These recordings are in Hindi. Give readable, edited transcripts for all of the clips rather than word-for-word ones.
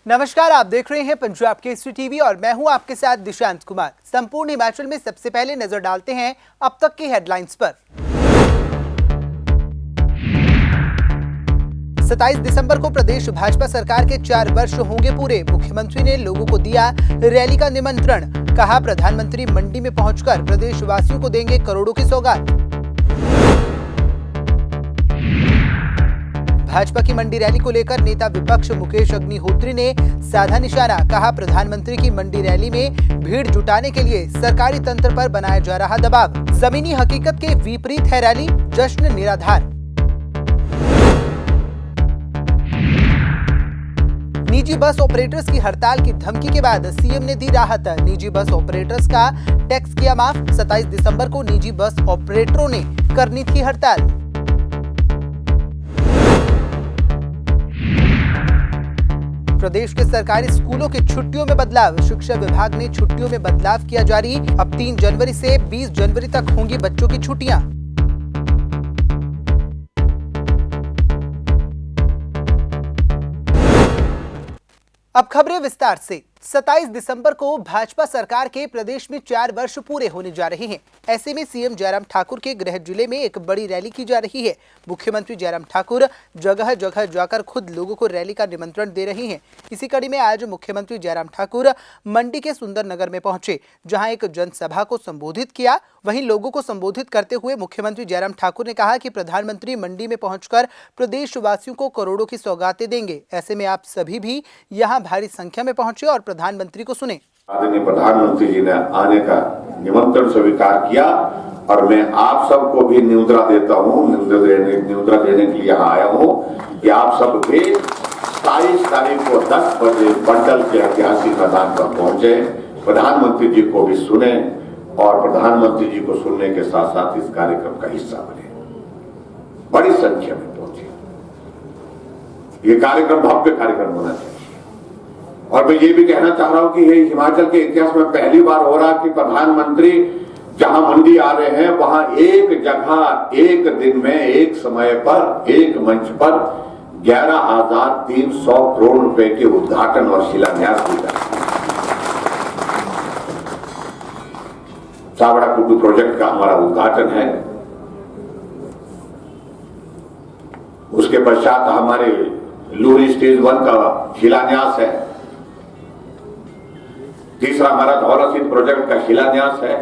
नमस्कार, आप देख रहे हैं पंजाब केसरी टीवी और मैं हूं आपके साथ दिशांत कुमार। संपूर्ण हिमाचल में सबसे पहले नजर डालते हैं अब तक की हेडलाइंस पर। 27 दिसंबर को प्रदेश भाजपा सरकार के 4 वर्ष होंगे पूरे। मुख्यमंत्री ने लोगों को दिया रैली का निमंत्रण। कहा, प्रधानमंत्री मंडी में पहुंचकर प्रदेशवासियों को देंगे करोड़ों की सौगात। भाजपा की मंडी रैली को लेकर नेता विपक्ष मुकेश अग्निहोत्री ने साधा निशाना। कहा, प्रधानमंत्री की मंडी रैली में भीड़ जुटाने के लिए सरकारी तंत्र पर बनाया जा रहा दबाव। जमीनी हकीकत के विपरीत है रैली, जश्न निराधार। निजी बस ऑपरेटर्स की हड़ताल की धमकी के बाद सीएम ने दी राहत। निजी बस ऑपरेटर्स का टैक्स किया माफ। 27 दिसंबर को निजी बस ऑपरेटरों ने करनी थी हड़ताल। प्रदेश के सरकारी स्कूलों की छुट्टियों में बदलाव। शिक्षा विभाग ने छुट्टियों में बदलाव किया जारी। अब 3 जनवरी से 20 जनवरी तक होंगी बच्चों की छुट्टियां। अब खबरें विस्तार से। 27 दिसंबर को भाजपा सरकार के प्रदेश में 4 वर्ष पूरे होने जा रहे हैं। ऐसे में सीएम जयराम ठाकुर के गृह जिले में एक बड़ी रैली की जा रही है। मुख्यमंत्री जयराम ठाकुर जगह जगह जाकर खुद लोगों को रैली का निमंत्रण दे रहे हैं। इसी कड़ी में आज मुख्यमंत्री जयराम ठाकुर मंडी के सुंदर नगर में पहुंचे, जहां एक जनसभा को संबोधित किया। वहीं लोगों को संबोधित करते हुए मुख्यमंत्री जयराम ठाकुर ने कहा कि प्रधानमंत्री मंडी में पहुंचकर प्रदेशवासियों को करोड़ों की सौगातें देंगे। ऐसे में आप सभी भी यहाँ भारी संख्या में पहुंचे और प्रधानमंत्री को सुने। आदरणीय प्रधानमंत्री जी ने आने का निमंत्रण स्वीकार किया और मैं आप सबको भी न्यूनता देता हूँ, न्यूनता देने के लिए यहाँ आया हूँ कि आप सब भी 27 तारीख को 10 बजे बंडल के ऐतिहासिक मैदान पर पहुंचे, प्रधानमंत्री जी को भी सुने और प्रधानमंत्री जी को सुनने के साथ साथ इस कार्यक्रम का हिस्सा बने। बड़ी संख्या में पहुंचे। ये कार्यक्रम भव्य कार्यक्रम होना चाहिए। और मैं ये भी कहना चाह रहा हूं कि ये हिमाचल के इतिहास में पहली बार हो रहा कि प्रधानमंत्री जहां मंडी आ रहे हैं वहां एक जगह, एक दिन में, एक समय पर, एक मंच पर 11,300 करोड़ रुपए के उद्घाटन और शिलान्यास की जाए। सावड़ा कुटू प्रोजेक्ट का हमारा उद्घाटन है। उसके पश्चात हमारे लूरी स्टेज 1 का शिलान्यास है। तीसरा हमारा धौला सिंह प्रोजेक्ट का शिलान्यास है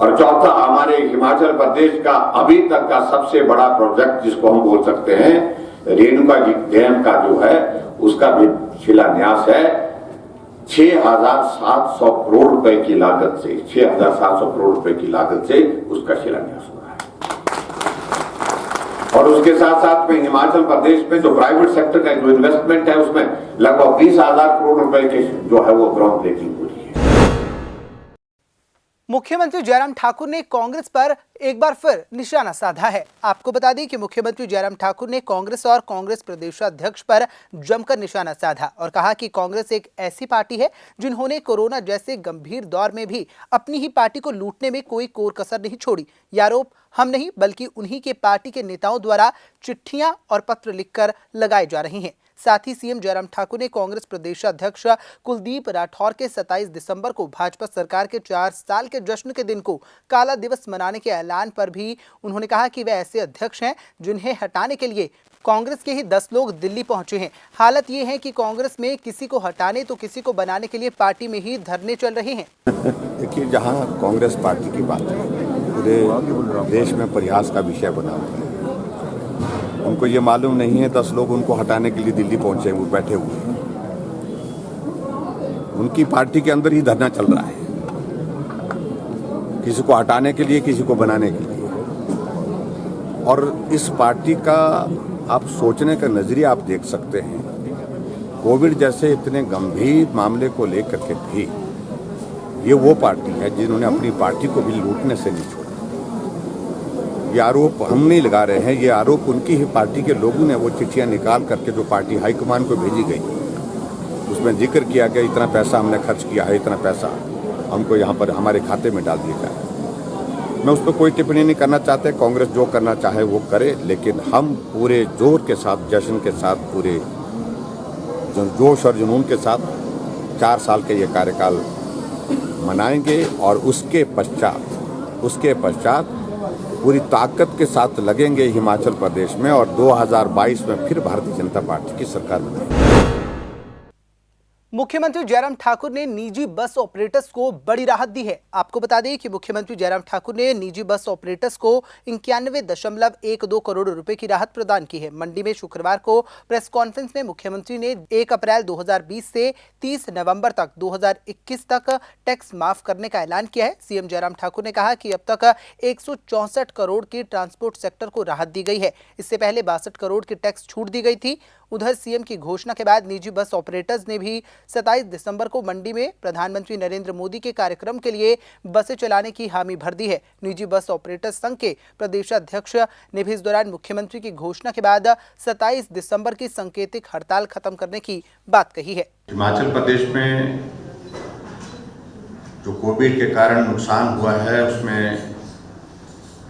और चौथा हमारे हिमाचल प्रदेश का अभी तक का सबसे बड़ा प्रोजेक्ट जिसको हम बोल सकते हैं रेणुका जी डैम का जो है उसका भी शिलान्यास है। 6,700 करोड़ रुपए की लागत से 6,700 करोड़ रुपए की लागत से उसका शिलान्यास हुआ है। और उसके साथ साथ में हिमाचल प्रदेश में जो प्राइवेट सेक्टर का जो इन्वेस्टमेंट है उसमें लगभग 20,000 करोड़ रुपए के जो है वो ग्राउंड ब्रेकिंग हो रही है। मुख्यमंत्री जयराम ठाकुर ने कांग्रेस पर एक बार फिर निशाना साधा है। आपको बता दें कि मुख्यमंत्री जयराम ठाकुर ने कांग्रेस और कांग्रेस प्रदेशाध्यक्ष पर जमकर निशाना साधा और कहा कि कांग्रेस एक ऐसी पार्टी है जिन्होंने कोरोना जैसे गंभीर दौर में भी अपनी ही पार्टी को लूटने में कोई कोर कसर नहीं छोड़ी। यह आरोप हम नहीं बल्कि उन्हीं के पार्टी के नेताओं द्वारा चिट्ठियां और पत्र लिखकर लगाए जा रहे हैं। साथ ही सीएम जयराम ठाकुर ने कांग्रेस प्रदेशाध्यक्ष कुलदीप राठौर के 27 दिसंबर को भाजपा सरकार के 4 साल के जश्न के दिन को काला दिवस मनाने के ऐलान पर भी उन्होंने कहा कि वे ऐसे अध्यक्ष हैं जिन्हें हटाने के लिए कांग्रेस के ही 10 लोग दिल्ली पहुंचे हैं। हालत ये है कि कांग्रेस में किसी को हटाने तो किसी को बनाने के लिए पार्टी में ही धरने चल रहे हैं। देखिए, जहां कांग्रेस पार्टी की बात है पूरे देश में प्रयास का विषय बना हुआ है। उनको ये मालूम नहीं है 10 लोग उनको हटाने के लिए दिल्ली पहुंचे, वो बैठे हुए हैं। उनकी पार्टी के अंदर ही धरना चल रहा है, किसी को हटाने के लिए, किसी को बनाने के लिए। और इस पार्टी का आप सोचने का नजरिया आप देख सकते हैं। कोविड जैसे इतने गंभीर मामले को लेकर के भी ये वो पार्टी है जिन्होंने अपनी पार्टी को भी लूटने से नहीं छोड़ा। ये आरोप हम नहीं लगा रहे हैं, ये आरोप उनकी ही पार्टी के लोगों ने वो चिट्ठियां निकाल करके जो पार्टी हाईकमान को भेजी गई उसमें जिक्र किया गया इतना पैसा हमने खर्च किया है, इतना पैसा हमको यहाँ पर हमारे खाते में डाल दिया जाए। मैं उस पर कोई टिप्पणी नहीं करना चाहते, कांग्रेस जो करना चाहे वो करे, लेकिन हम पूरे जोर के साथ, जश्न के साथ, पूरे जोश और जुनून के साथ 4 साल के ये कार्यकाल मनाएंगे और उसके पश्चात पूरी ताकत के साथ लगेंगे हिमाचल प्रदेश में और 2022 में फिर भारतीय जनता पार्टी की सरकार बनेगी। मुख्यमंत्री जयराम ठाकुर ने निजी बस ऑपरेटर्स को बड़ी राहत दी है। आपको बता दें कि मुख्यमंत्री जयराम ठाकुर ने निजी बस ऑपरेटर्स को 91.12 करोड़ रुपए की राहत प्रदान की है। मंडी में शुक्रवार को प्रेस कॉन्फ्रेंस में मुख्यमंत्री ने 1 अप्रैल 2020 से 30 नवंबर तक 2021 तक टैक्स माफ करने का ऐलान किया है। सीएम जयराम ठाकुर ने कहा कि अब तक 164 करोड़ की ट्रांसपोर्ट सेक्टर को राहत दी गई है। इससे पहले 62 करोड़ की टैक्स छूट दी गई थी। उधर सीएम की घोषणा के बाद निजी बस ऑपरेटर्स ने भी 27 दिसंबर को मंडी में प्रधानमंत्री नरेंद्र मोदी के कार्यक्रम के लिए बसें चलाने की हामी भर दी है। निजी बस ऑपरेटर्स संघ के प्रदेशाध्यक्ष ने भी इस दौरान मुख्यमंत्री की घोषणा के बाद 27 दिसंबर की सांकेतिक हड़ताल खत्म करने की बात कही है। हिमाचल प्रदेश में जो कोविड के कारण नुकसान हुआ है उसमें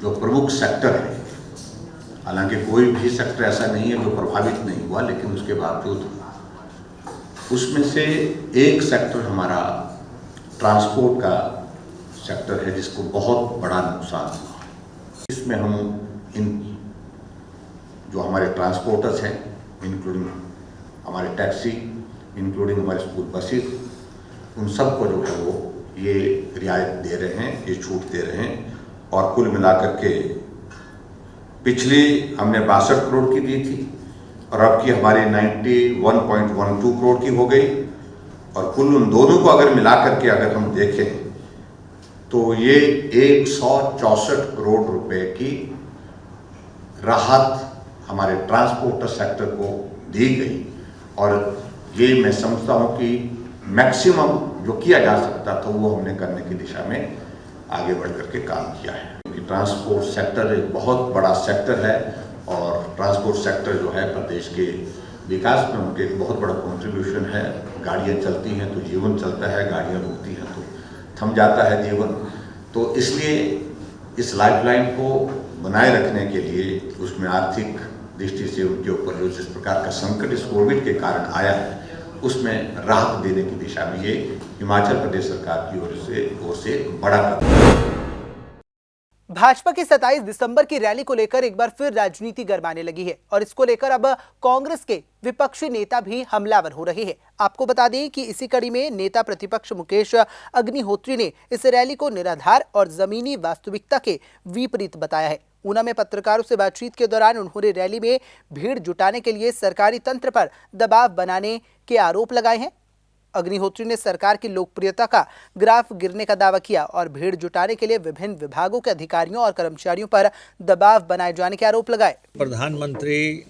जो प्रमुख सेक्टर है, हालांकि कोई भी सेक्टर ऐसा नहीं है जो प्रभावित नहीं हुआ, लेकिन उसके बावजूद उसमें से एक सेक्टर हमारा ट्रांसपोर्ट का सेक्टर है जिसको बहुत बड़ा नुकसान हुआ। इसमें हम इन जो हमारे ट्रांसपोर्टर्स हैं, इंक्लूडिंग हमारे टैक्सी, इंक्लूडिंग हमारे स्कूल बसेस, उन सबको जो है वो ये रियायत दे रहे हैं, ये छूट दे रहे हैं। और कुल मिलाकर के पिछली हमने 62 करोड़ की दी थी और अब की हमारी 91.12 करोड़ की हो गई। और कुल उन दोनों को अगर मिलाकर के अगर हम देखें तो ये 164 करोड़ रुपए की राहत हमारे ट्रांसपोर्टर सेक्टर को दी गई। और ये मैं समझता हूँ कि मैक्सिमम जो किया जा सकता था वो हमने करने की दिशा में आगे बढ़ करके काम किया है। क्योंकि ट्रांसपोर्ट सेक्टर एक बहुत बड़ा सेक्टर है और ट्रांसपोर्ट सेक्टर जो है प्रदेश के विकास में उनके एक बहुत बड़ा कंट्रीब्यूशन है। गाड़ियाँ चलती हैं तो जीवन चलता है, गाड़ियाँ रुकती हैं तो थम जाता है जीवन। तो इसलिए इस लाइफलाइन को बनाए रखने के लिए उसमें आर्थिक दृष्टि से उनके ऊपर जो जिस प्रकार का संकट इस कोविड के कारण आया है उसमें राहत देने की दिशा में ये हिमाचल प्रदेश सरकार की ओर से बड़ा कदम है। भाजपा की 27 दिसंबर की रैली को लेकर एक बार फिर राजनीति गरमाने लगी है और इसको लेकर अब कांग्रेस के विपक्षी नेता भी हमलावर हो रहे हैं। आपको बता दें कि इसी कड़ी में नेता प्रतिपक्ष मुकेश अग्निहोत्री ने इस रैली को निराधार और जमीनी वास्तविकता के विपरीत बताया है। ऊना में पत्रकारों से बातचीत के दौरान उन्होंने रैली में भीड़ जुटाने के लिए सरकारी तंत्र पर दबाव बनाने के आरोप लगाए हैं। अग्निहोत्री ने सरकार की लोकप्रियता का ग्राफ गिरने का दावा किया और भीड़ जुटाने के लिए विभिन्न विभागों के अधिकारियों और कर्मचारियों पर दबाव बनाए जाने के आरोप लगाए। प्रधानमंत्री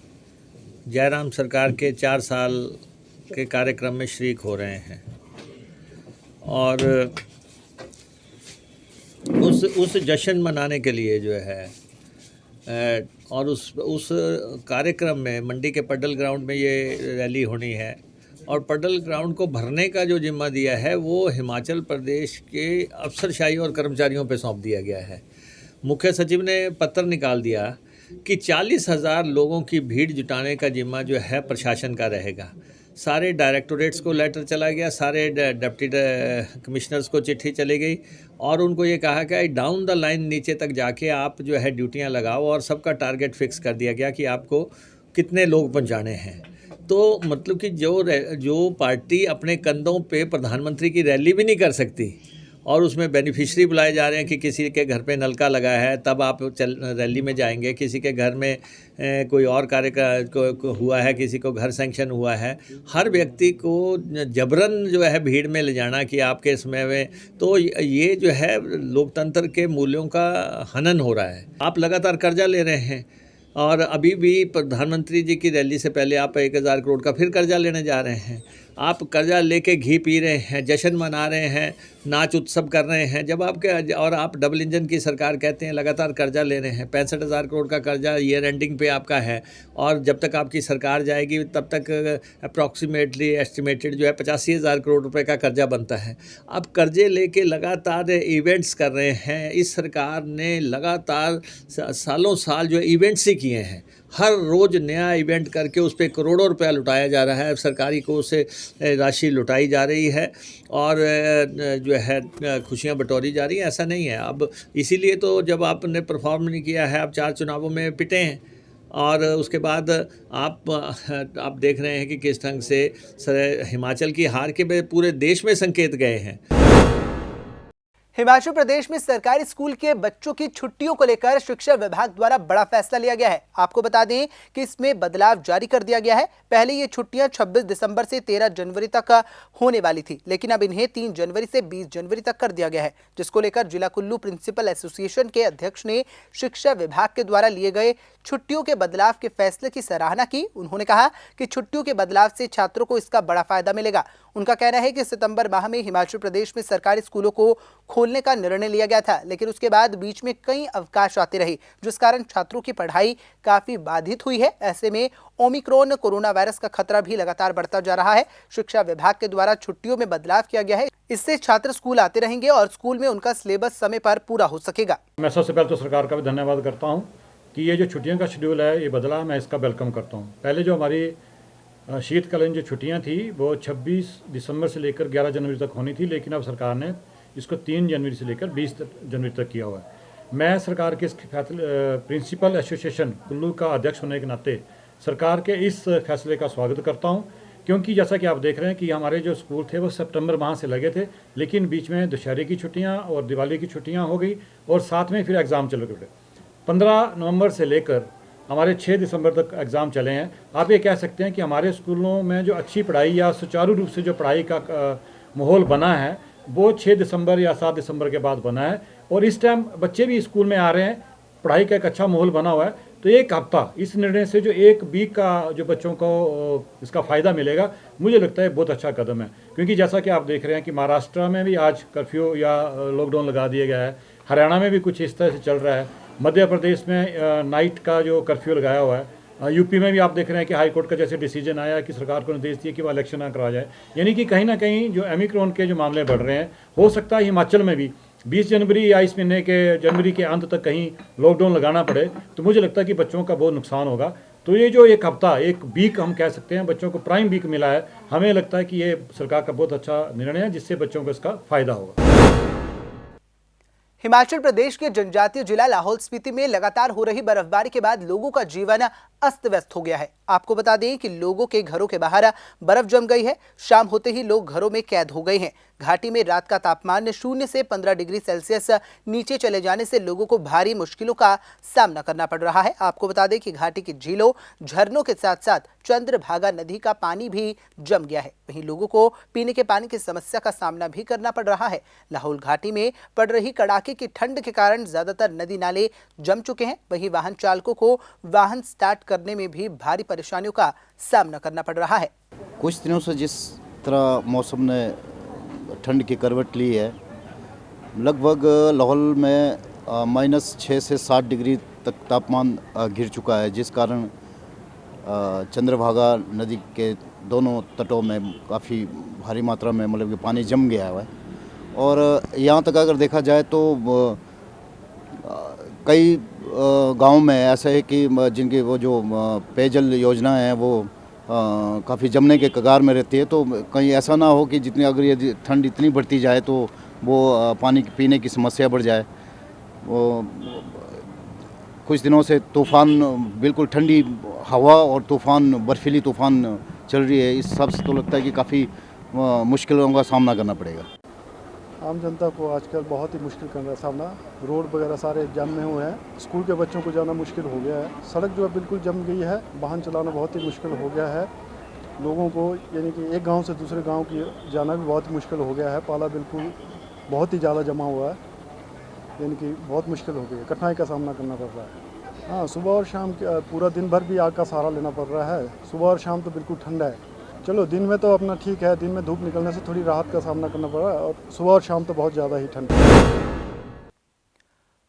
जयराम सरकार के 4 साल के कार्यक्रम में शरीक हो रहे हैं और उस जश्न मनाने के लिए जो है और उस कार्यक्रम में मंडी के पडल ग्राउंड में ये रैली होनी है और पडल ग्राउंड को भरने का जो जिम्मा दिया है वो हिमाचल प्रदेश के अफसरशाही और कर्मचारियों पे सौंप दिया गया है। मुख्य सचिव ने पत्र निकाल दिया कि 40,000 लोगों की भीड़ जुटाने का जिम्मा जो है प्रशासन का रहेगा। सारे डायरेक्टोरेट्स को लेटर चला गया, सारे डिप्टी कमिश्नर्स को चिट्ठी चली गई और उनको ये कहा कि डाउन द लाइन नीचे तक जाके आप जो है ड्यूटियां लगाओ और सबका टारगेट फिक्स कर दिया गया कि आपको कितने लोग पहुंचाने हैं। तो मतलब कि जो पार्टी अपने कंधों पे प्रधानमंत्री की रैली भी नहीं कर सकती और उसमें बेनिफिशरी बुलाए जा रहे हैं कि किसी के घर पे नलका लगा है तब आप रैली में जाएंगे, किसी के घर में कोई और कार्य हुआ है, किसी को घर सैंक्शन हुआ है, हर व्यक्ति को जबरन जो है भीड़ में ले जाना कि आपके समय में, तो ये जो है लोकतंत्र के मूल्यों का हनन हो रहा है। आप लगातार कर्जा ले रहे हैं और अभी भी प्रधानमंत्री जी की रैली से पहले आप 1000 करोड़ का फिर कर्जा लेने जा रहे हैं। आप कर्जा लेके घी पी रहे हैं, जश्न मना रहे हैं, नाच उत्सव कर रहे हैं, जब आपके और आप डबल इंजन की सरकार कहते हैं, लगातार कर्जा ले रहे हैं। 65,000 करोड़ का कर्जा ईयर एंडिंग पे आपका है और जब तक आपकी सरकार जाएगी तब तक अप्रॉक्सीमेटली एस्टिमेटेड जो है 85,000 करोड़ रुपए का कर्जा बनता है। आप कर्जे लेके लगातार इवेंट्स कर रहे हैं। इस सरकार ने लगातार सालों साल जो इवेंट्स ही किए हैं, हर रोज़ नया इवेंट करके उस पर करोड़ों रुपया लुटाया जा रहा है, सरकारी कोष से राशि लुटाई जा रही है और जो है खुशियां बटोरी जा रही हैं। ऐसा नहीं है। अब इसीलिए तो जब आपने परफॉर्म नहीं किया है, आप 4 चुनावों में पिटे हैं और उसके बाद आप देख रहे हैं कि किस ढंग से हिमाचल की हार के पूरे देश में संकेत गए हैं। हिमाचल प्रदेश में सरकारी स्कूल के बच्चों की छुट्टियों को लेकर शिक्षा विभाग द्वारा बड़ा फैसला लिया गया है। आपको बता दें कि इसमें बदलाव जारी कर दिया गया है। पहले ये छुट्टियां 26 दिसंबर से 13 जनवरी तक होने वाली थी, लेकिन अब इन्हें 3 जनवरी से 20 जनवरी तक कर दिया गया है, जिसको लेकर जिला कुल्लू प्रिंसिपल एसोसिएशन के अध्यक्ष ने शिक्षा विभाग के द्वारा लिए गए छुट्टियों के बदलाव के फैसले की सराहना की। उन्होंने कहा कि छुट्टियों के बदलाव से छात्रों को इसका बड़ा फायदा मिलेगा। उनका कहना है कि सितंबर माह में हिमाचल प्रदेश में सरकारी स्कूलों को खोलने का निर्णय लिया गया था, लेकिन उसके बाद बीच में कई अवकाश आते रहे, जिस कारण छात्रों की पढ़ाई काफी बाधित हुई है। ऐसे में ओमिक्रॉन कोरोना वायरस का खतरा भी लगातार बढ़ता जा रहा है। शिक्षा विभाग के द्वारा छुट्टियों में बदलाव किया गया है। इससे छात्र स्कूल आते रहेंगे और स्कूल में उनका सिलेबस समय पर पूरा हो सकेगा। मैं सबसे पहले तो सरकार का भी धन्यवाद करता हूँ कि ये जो छुट्टियों का शेड्यूल है ये बदला, मैं इसका वेलकम करता हूँ। पहले जो हमारी शीतकालीन जो छुट्टियां थी वो 26 दिसंबर से लेकर 11 जनवरी तक होनी थी, लेकिन अब सरकार ने इसको 3 जनवरी से लेकर 20 जनवरी तक किया हुआ है। मैं सरकार के इस प्रिंसिपल एसोसिएशन कुल्लू का अध्यक्ष होने के नाते सरकार के इस फैसले का स्वागत करता हूं, क्योंकि जैसा कि आप देख रहे हैं कि हमारे जो स्कूल थे वो सितंबर माह से लगे थे, लेकिन बीच में दशहरे की छुट्टियां और दिवाली की छुट्टियां हो गई और साथ में फिर एग्ज़ाम चल गए। 15 नवंबर से लेकर हमारे 6 दिसंबर तक एग्ज़ाम चले हैं। आप ये कह सकते हैं कि हमारे स्कूलों में जो अच्छी पढ़ाई या सुचारू रूप से जो पढ़ाई का माहौल बना है वो 6 दिसंबर या 7 दिसंबर के बाद बना है और इस टाइम बच्चे भी स्कूल में आ रहे हैं, पढ़ाई का एक अच्छा माहौल बना हुआ है। तो एक हफ्ता इस निर्णय से जो एक वीक का जो बच्चों को इसका फ़ायदा मिलेगा, मुझे लगता है बहुत अच्छा कदम है, क्योंकि जैसा कि आप देख रहे हैं कि महाराष्ट्र में भी आज कर्फ्यू या लॉकडाउन लगा दिया गया है, हरियाणा में भी कुछ इस तरह से चल रहा है, मध्य प्रदेश में नाइट का जो कर्फ्यू लगाया हुआ है, यूपी में भी आप देख रहे हैं कि हाई कोर्ट का जैसे डिसीजन आया कि सरकार को निर्देश दिया कि वो इलेक्शन ना करवाया जाए। यानी कि कहीं ना कहीं जो ओमिक्रॉन के जो मामले बढ़ रहे हैं, हो सकता है हिमाचल में भी 20 जनवरी या इस महीने के जनवरी के अंत तक कहीं लॉकडाउन लगाना पड़े, तो मुझे लगता है कि बच्चों का बहुत नुकसान होगा। तो ये जो एक हफ्ता, एक वीक हम कह सकते हैं, बच्चों को प्राइम वीक मिला है, हमें लगता है कि ये सरकार का बहुत अच्छा निर्णय है, जिससे बच्चों को इसका फ़ायदा होगा। हिमाचल प्रदेश के जनजातीय जिला लाहौल स्पीति में लगातार हो रही बर्फबारी के बाद लोगों का जीवन अस्त व्यस्त हो गया है। आपको बता दें कि लोगों के घरों के बाहर बर्फ जम गई है। शाम होते ही लोग घरों में कैद हो गए हैं। घाटी में रात का तापमान 0 से 15 डिग्री सेल्सियस नीचे चले जाने से लोगों को भारी मुश्किलों का सामना करना पड़ रहा है। आपको बता दें कि घाटी की झीलों, झरनों के साथ साथ चंद्रभागा नदी का पानी भी जम गया है। वहीं लोगों को पीने के पानी की समस्या का सामना भी करना पड़ रहा है। लाहौल घाटी में पड़ रही कड़ाके की ठंड के कारण ज्यादातर नदी नाले जम चुके हैं। वहीं वाहन चालकों को वाहन स्टार्ट करने में भी भारी परेशानियों का सामना करना पड़ रहा है। कुछ दिनों से जिस तरह मौसम ने ठंड की करवट ली है, लगभग लाहौल में -6 से 7 डिग्री तक तापमान गिर चुका है, जिस कारण चंद्रभागा नदी के दोनों तटों में काफ़ी भारी मात्रा में मतलब कि पानी जम गया है। और यहाँ तक अगर देखा जाए तो कई गांव में ऐसा है कि जिनकी वो जो पेयजल योजना है वो काफ़ी जमने के कगार में रहती है। तो कहीं ऐसा ना हो कि जितनी अगर ये ठंड इतनी बढ़ती जाए तो वो पानी पीने की समस्या बढ़ जाए। वो कुछ दिनों से तूफ़ान, बिल्कुल ठंडी हवा और तूफ़ान, बर्फीली तूफ़ान चल रही है। इस सब से तो लगता है कि काफ़ी मुश्किलों का सामना करना पड़ेगा। आम जनता को आजकल बहुत ही मुश्किल करना है सामना। रोड वगैरह सारे जाम में हुए हैं। स्कूल के बच्चों को जाना मुश्किल हो गया है। सड़क जो है बिल्कुल जम गई है। वाहन चलाना बहुत ही मुश्किल हो गया है। लोगों को यानी कि एक गांव से दूसरे गांव की जाना भी बहुत मुश्किल हो गया है। पाला बिल्कुल बहुत ही ज़्यादा जमा हुआ है, यानी कि बहुत मुश्किल हो गई है। कठिनाई का सामना करना पड़ रहा है। हाँ, सुबह और शाम पूरा दिन भर भी आग का सहारा लेना पड़ रहा है। सुबह और शाम तो बिल्कुल ठंडा है। चलो दिन में तो अपना ठीक है, दिन में धूप निकलने से थोड़ी राहत का सामना करना पड़ रहा है, और सुबह और शाम तो बहुत ज़्यादा ही ठंड है।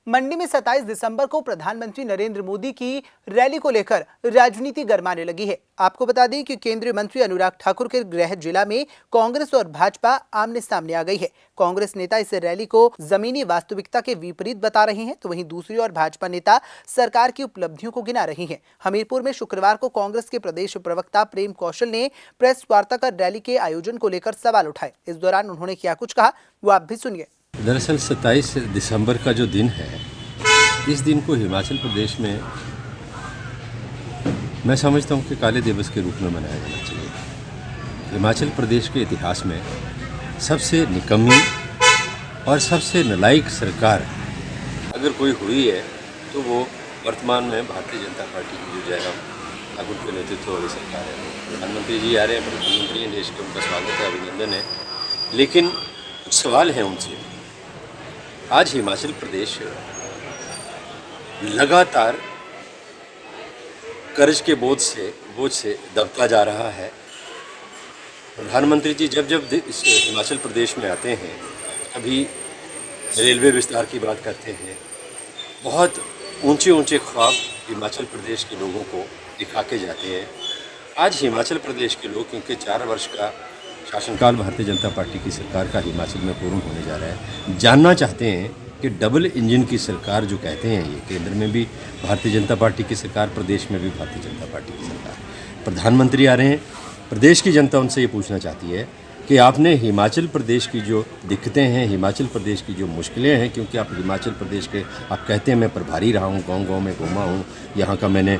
मंडी में 27 दिसंबर को प्रधानमंत्री नरेंद्र मोदी की रैली को लेकर राजनीति गरमाने लगी है। आपको बता दें कि केंद्रीय मंत्री अनुराग ठाकुर के गृह जिला में कांग्रेस और भाजपा आमने सामने आ गई है। कांग्रेस नेता इस रैली को जमीनी वास्तविकता के विपरीत बता रहे हैं, तो वहीं दूसरी ओर भाजपा नेता सरकार की उपलब्धियों को गिना रही हैं। हमीरपुर में शुक्रवार को कांग्रेस के प्रदेश प्रवक्ता प्रेम कौशल ने प्रेस वार्ता कर रैली के आयोजन को लेकर सवाल उठाए। इस दौरान उन्होंने क्या कुछ कहा, वो आप भी सुनिए। दरअसल 27 दिसंबर का जो दिन है, इस दिन को हिमाचल प्रदेश में मैं समझता हूँ कि काले दिवस के रूप में मनाया जाना चाहिए। हिमाचल प्रदेश के इतिहास में सबसे निकम्मी और सबसे नालायक सरकार अगर कोई हुई है तो वो वर्तमान में भारतीय जनता पार्टी की जो जयराम ठाकुर के नेतृत्व वाली सरकार है। प्रधानमंत्री जी आ रहे हैं, प्रधानमंत्री देश के उनका स्वागत है, अभिनंदन है, लेकिन कुछ सवाल हैं उनसे। आज हिमाचल प्रदेश लगातार कर्ज के बोझ से दबता जा रहा है। प्रधानमंत्री जी जब हिमाचल प्रदेश में आते हैं, कभी रेलवे विस्तार की बात करते हैं, बहुत ऊंचे ऊंचे ख्वाब हिमाचल प्रदेश के लोगों को दिखा के जाते हैं। आज हिमाचल प्रदेश के लोग, क्योंकि 4 वर्ष का शासनकाल भारतीय जनता पार्टी की सरकार का हिमाचल में पूर्ण होने जा रहा है, जानना चाहते हैं कि डबल इंजन की सरकार जो कहते हैं, ये केंद्र में भी भारतीय जनता पार्टी की सरकार, प्रदेश में भी भारतीय जनता पार्टी की सरकार, प्रधानमंत्री आ रहे हैं, प्रदेश की जनता उनसे ये पूछना चाहती है कि आपने हिमाचल प्रदेश की जो दिक्कतें हैं, हिमाचल प्रदेश की जो मुश्किलें हैं, क्योंकि आप हिमाचल प्रदेश के, आप कहते हैं मैं प्रभारी रहा हूँ, गांव-गांव में घूमा हूँ, यहाँ का मैंने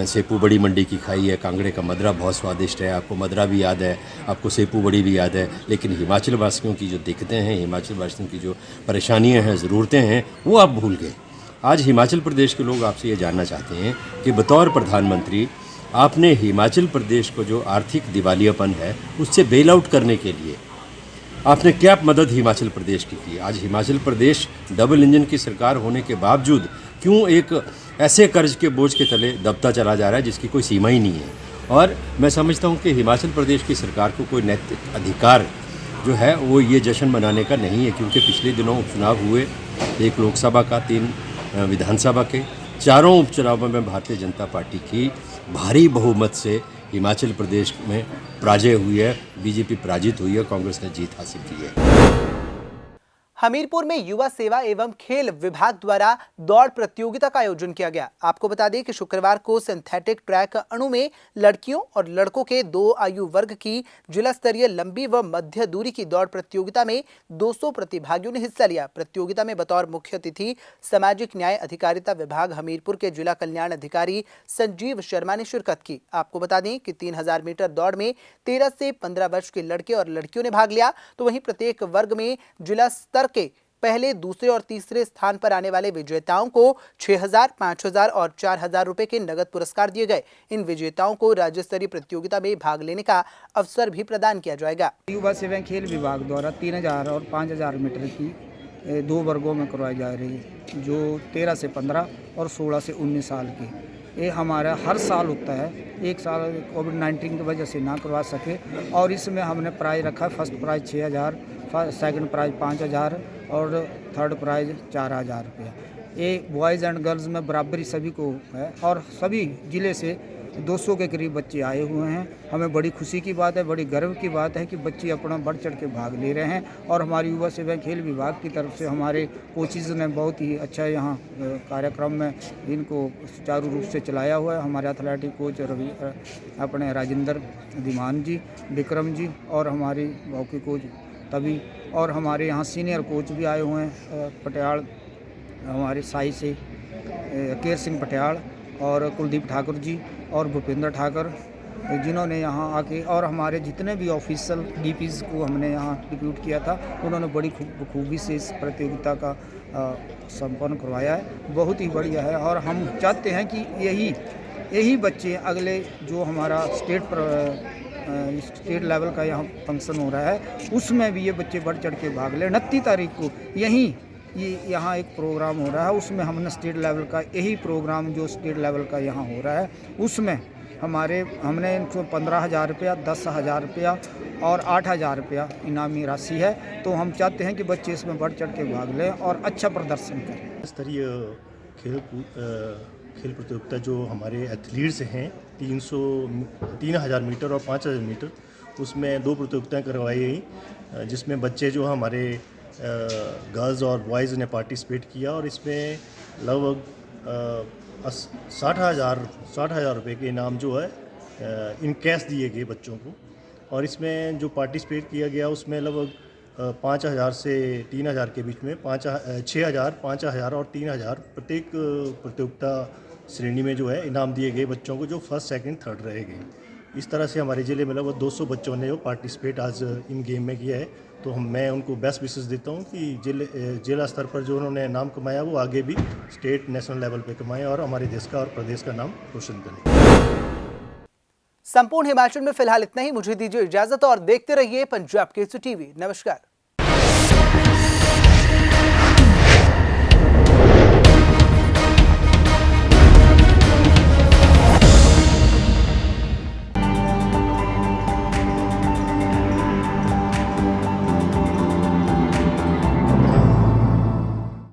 सेपू बड़ी मंडी की खाई है, कांगड़े का मदरा बहुत स्वादिष्ट है, आपको मदरा भी याद है, आपको सेपू बड़ी भी याद है, लेकिन हिमाचल वासियों की जो दिक्कतें हैं, हिमाचल वासियों की जो परेशानियाँ हैं, ज़रूरतें हैं, वो आप भूल गए। आज हिमाचल प्रदेश के लोग आपसे ये जानना चाहते हैं कि बतौर प्रधानमंत्री आपने हिमाचल प्रदेश को जो आर्थिक दिवालियापन है उससे बेल आउट करने के लिए आपने क्या मदद हिमाचल प्रदेश की की। आज हिमाचल प्रदेश डबल इंजन की सरकार होने के बावजूद क्यों एक ऐसे कर्ज के बोझ के तले दबता चला जा रहा है जिसकी कोई सीमा ही नहीं है। और मैं समझता हूँ कि हिमाचल प्रदेश की सरकार को कोई नैतिक अधिकार जो है वो ये जश्न मनाने का नहीं है, क्योंकि पिछले दिनों उपचुनाव हुए, एक लोकसभा का, 3 विधानसभा के, चारों उपचुनावों में भारतीय जनता पार्टी की भारी बहुमत से हिमाचल प्रदेश में पराजय हुई है, बीजेपी पराजित हुई है, कांग्रेस ने जीत हासिल की है। हमीरपुर में युवा सेवा एवं खेल विभाग द्वारा दौड़ प्रतियोगिता का आयोजन किया गया। आपको बता दें कि शुक्रवार को सिंथेटिक ट्रैक अणु में लड़कियों और लड़कों के 2 आयु वर्ग की जिला स्तरीय लंबी व मध्य दूरी की दौड़ प्रतियोगिता में 200 प्रतिभागियों ने हिस्सा लिया। प्रतियोगिता में बतौर मुख्य अतिथि सामाजिक न्याय अधिकारिता विभाग हमीरपुर के जिला कल्याण अधिकारी संजीव शर्मा ने शिरकत की। आपको बता दें कि 3000 मीटर दौड़ में 13 से 15 वर्ष के लड़के और लड़कियों ने भाग लिया, तो वहीं प्रत्येक वर्ग में जिला स्तर के पहले, दूसरे और तीसरे स्थान पर आने वाले विजेताओं को 6000, 5000 और 4000 रुपए के नगद पुरस्कार दिए गए। इन विजेताओं को राज्य स्तरीय प्रतियोगिता में भाग लेने का अवसर भी प्रदान किया जाएगा। युवा सेवा खेल विभाग द्वारा 3000 और 5000 मीटर की 2 वर्गों में करवाई जा रही है, जो 13 से 15 और 16 से 19 साल की। ये हमारा हर साल होता है, एक साल कोविड-19 की वजह से ना करवा सके, और इसमें हमने प्राइज रखा, फर्स्ट प्राइज 6000, सेकंड प्राइज 5000 और थर्ड प्राइज 4000 रुपया। ये बॉयज़ एंड गर्ल्स में बराबरी सभी को है, और सभी ज़िले से 200 के करीब बच्चे आए हुए हैं। हमें बड़ी खुशी की बात है, बड़ी गर्व की बात है कि बच्चे अपना बढ़ चढ़ के भाग ले रहे हैं, और हमारी युवा सेवा खेल विभाग की तरफ से हमारे कोचिज़ ने बहुत ही अच्छा यहाँ कार्यक्रम में इनको सुचारू रूप से चलाया हुआ है। हमारे एथलेटिक कोच अपने राजेंद्र धीमान जी, विक्रम जी, और हमारी हॉकी कोच तभी, और हमारे यहाँ सीनियर कोच भी आए हुए हैं, पटियाल हमारे साई से केर सिंह पटियाल और कुलदीप ठाकुर जी और भूपेंद्र ठाकुर, जिन्होंने यहाँ आके, और हमारे जितने भी ऑफिशियल डीपीज को हमने यहाँ डिप्यूट किया था, उन्होंने बड़ी खूबी से इस प्रतियोगिता का संपन्न करवाया है। बहुत ही बढ़िया है, और हम चाहते हैं कि यही बच्चे अगले जो हमारा स्टेट लेवल का यहाँ फंक्शन हो रहा है, उसमें भी ये बच्चे बढ़ चढ़ के भाग लें। 29 तारीख को यहाँ एक प्रोग्राम हो रहा है, उसमें हमने स्टेट लेवल का, यही प्रोग्राम जो स्टेट लेवल का यहाँ हो रहा है, उसमें हमने इनको 15,000 रुपया, 10,000 रुपया और 8,000 रुपया इनामी राशि है। तो हम चाहते हैं कि बच्चे इसमें बढ़ चढ़ के भाग लें और अच्छा प्रदर्शन करें। स्तरीय खेल प्रतियोगिता जो हमारे एथलीट्स हैं 3,000 मीटर और 5,000 मीटर, उसमें 2 प्रतियोगिताएं करवाई गई जिसमें बच्चे जो हमारे गर्ल्स और बॉयज़ ने पार्टिसिपेट किया और इसमें लगभग 60,000 रुपये के इनाम जो है इन कैश दिए गए बच्चों को। और इसमें जो पार्टिसिपेट किया गया उसमें लगभग 5,000 से 3,000 के बीच में 6,000, 5,000 और 3,000 प्रत्येक प्रतियोगिता श्रेणी में जो है इनाम दिए गए बच्चों को जो फर्स्ट, सेकंड, थर्ड रहे गए। इस तरह से हमारे ज़िले में लगभग 200 बच्चों ने जो पार्टिसिपेट आज इन गेम में किया है। तो मैं उनको बेस्ट विशेस देता हूँ कि जिला स्तर पर जो उन्होंने नाम कमाया वो आगे भी स्टेट, नेशनल लेवल पे कमाएं और हमारे देश का और प्रदेश का नाम रोशन करें। संपूर्ण हिमाचल में फिलहाल इतना ही। मुझे दीजिए इजाजत और देखते रहिए पंजाब केसरी टीवी। नमस्कार।